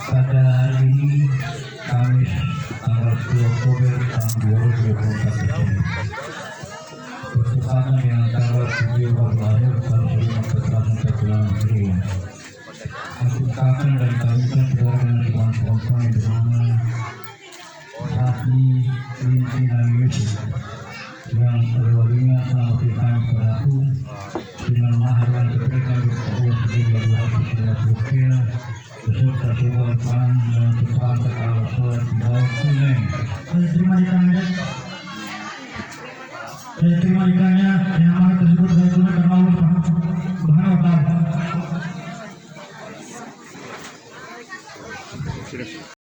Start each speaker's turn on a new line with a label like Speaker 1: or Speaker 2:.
Speaker 1: Pada hari ini Kamis tanggal 10 Oktober tahun 2024 ini bertepatan dengan tanggal 7 Februari tahun 2024. Aku ucapkan dan kawinkan saudara dengan Tuhan perempuan yang bernama Sati Linti Yusuf yang kedua-duanya telah memberikan kepadaku dengan mahar yang diberikan di tahun 1950 beserta sebuah pan dan tumpang kepala sholat di bawah kuning. Saya terima ikannya. Saya terima ikannya yang amat tersebut saya gunakan Allah Subhanahu wa Ta'ala.